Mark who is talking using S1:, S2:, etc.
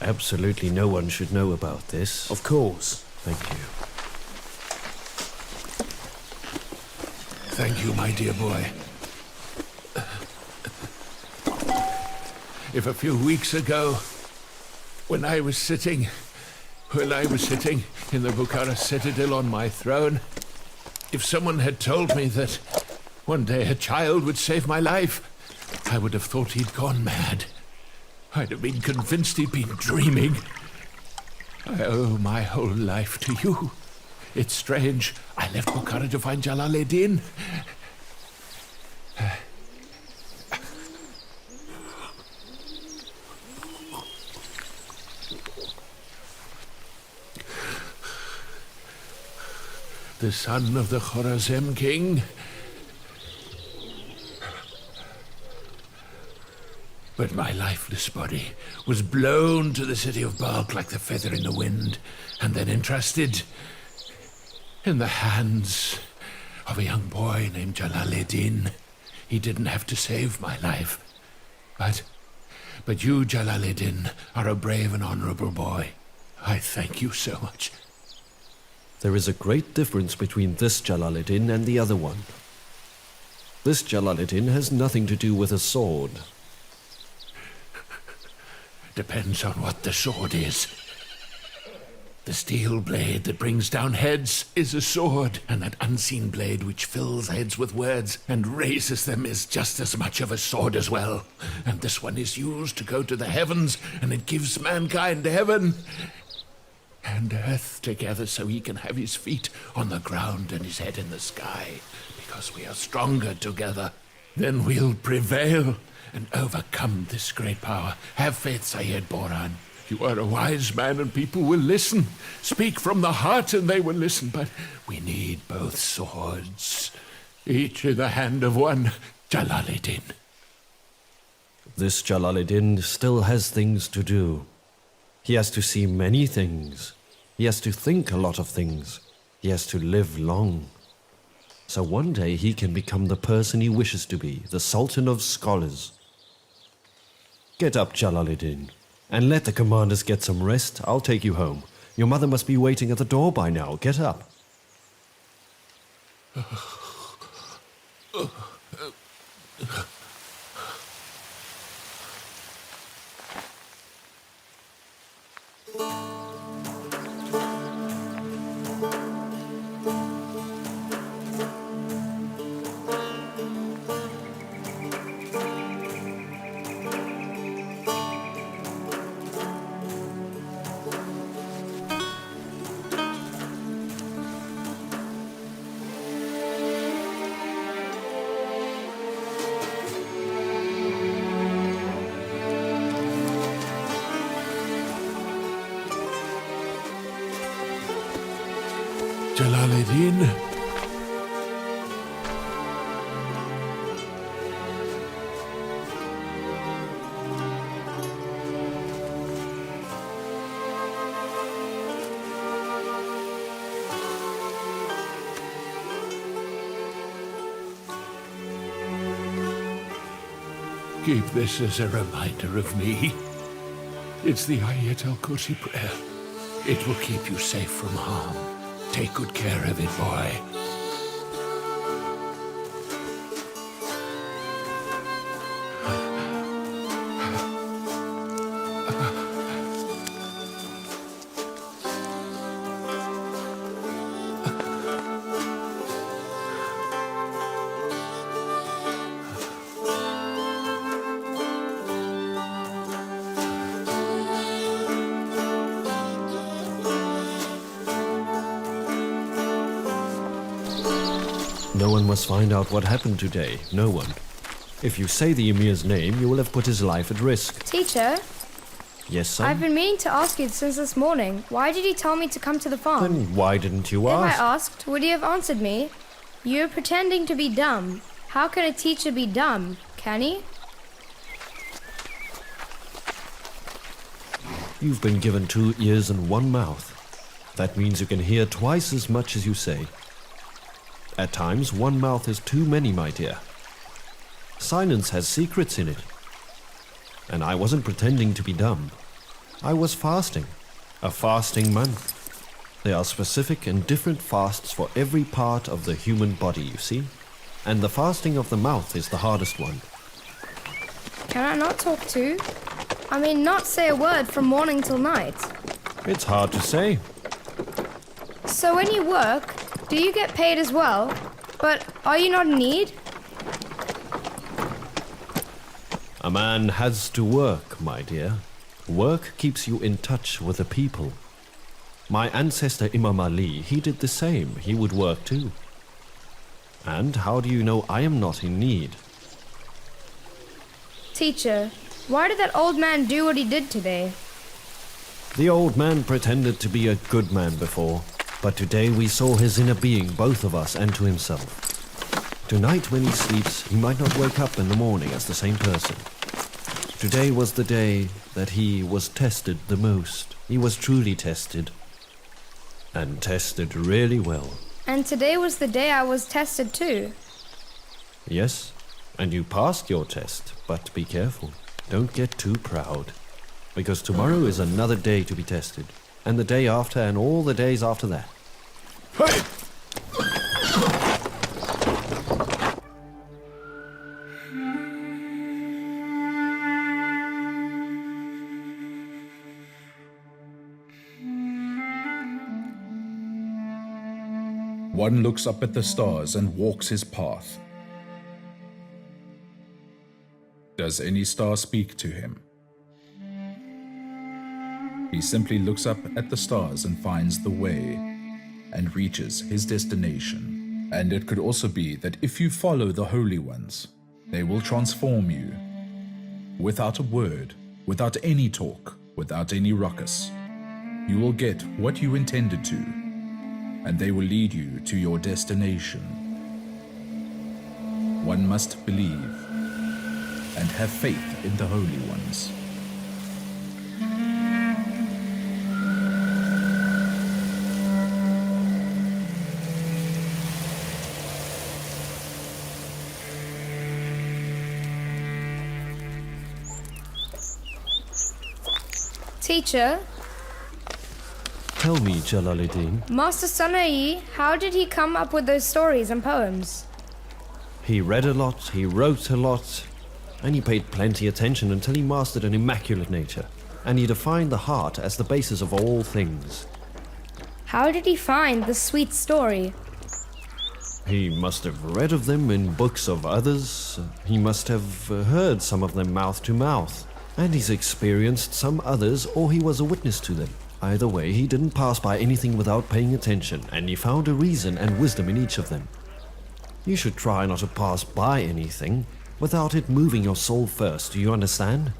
S1: Absolutely no one should know about this.
S2: Of course.
S1: Thank you.
S3: Thank you, my dear boy. If a few weeks ago, when I was sitting in the Bukhara citadel on my throne, if someone had told me that one day a child would save my life, I would have thought he'd gone mad. I'd have been convinced he'd been dreaming. I owe my whole life to you. It's strange. I left Bukhara to find Jalaledin. The son of the Khorazm king. But my lifeless body was blown to the city of Balkh like the feather in the wind, and then entrusted in the hands of a young boy named Jalaledin. He didn't have to save my life. But you, Jalaledin, are a brave and honorable boy. I thank you so much.
S1: There is a great difference between this Jalaledin and the other one. This Jalaledin has nothing to do with a sword.
S3: Depends on what the sword is. The steel blade that brings down heads is a sword, and that unseen blade which fills heads with words and raises them is just as much of a sword as well. And this one is used to go to the heavens, and it gives mankind heaven and earth together so he can have his feet on the ground and his head in the sky, because we are stronger together. Then we'll prevail and overcome this great power. Have faith, Sayyid Boran. You are a wise man and people will listen. Speak from the heart and they will listen, but we need both swords, each in the hand of one Jalaledin.
S1: This Jalaledin still has things to do. He has to see many things. He has to think a lot of things. He has to live long. So one day he can become the person he wishes to be, the Sultan of Scholars. Get up, Jalaledin, and let the commanders get some rest. I'll take you home. Your mother must be waiting at the door by now. Get up.
S3: Jalaledin. Keep this as a reminder of me. It's the Ayat al-Kursi prayer. It will keep you safe from harm. Take good care of it, boy.
S1: No one must find out what happened today. No one. If you say the Emir's name, you will have put his life at risk.
S4: Teacher?
S1: Yes, son?
S4: I've been meaning to ask you since this morning. Why did he tell me to come to the farm?
S1: Then why didn't you
S4: If
S1: ask?
S4: I asked, would he have answered me? You're pretending to be dumb. How can a teacher be dumb? Can he?
S1: You've been given 2 ears and 1 mouth. That means you can hear twice as much as you say. At times, 1 mouth is too many, my dear. Silence has secrets in it. And I wasn't pretending to be dumb. I was fasting. A fasting month. There are specific and different fasts for every part of the human body, you see? And the fasting of the mouth is the hardest one.
S4: Can I not talk too? I mean, not say a word from morning till night.
S1: It's hard to say.
S4: So when you work, do you get paid as well? But are you not in need?
S1: A man has to work, my dear. Work keeps you in touch with the people. My ancestor Imam Ali, he did the same. He would work too. And how do you know I am not in need?
S4: Teacher, why did that old man do what he did today?
S1: The old man pretended to be a good man before, but today we saw his inner being, both of us, and to himself. Tonight when he sleeps, he might not wake up in the morning as the same person. Today was the day that he was tested the most. He was truly tested. And tested really well.
S4: And today was the day I was tested too.
S1: Yes, and you passed your test, but be careful. Don't get too proud. Because tomorrow is another day to be tested. And the day after and all the days after that.
S3: Hey!
S2: One looks up at the stars and walks his path. Does any star speak to him? He simply looks up at the stars and finds the way and reaches his destination. And it could also be that if you follow the holy ones, they will transform you. Without a word, without any talk, without any ruckus, you will get what you intended to, and they will lead you to your destination. One must believe and have faith in the holy ones.
S4: Teacher,
S1: Tell me, Jalaledin.
S4: Master Sana'i, how did he come up with those stories and poems?
S1: He read a lot, he wrote a lot, and he paid plenty attention until he mastered an immaculate nature, and he defined the heart as the basis of all things.
S4: How did he find the sweet story?
S1: He must have read of them in books of others. He must have heard some of them mouth to mouth. And he's experienced some others, or he was a witness to them. Either way, he didn't pass by anything without paying attention, and he found a reason and wisdom in each of them. You should try not to pass by anything without it moving your soul first, do you understand?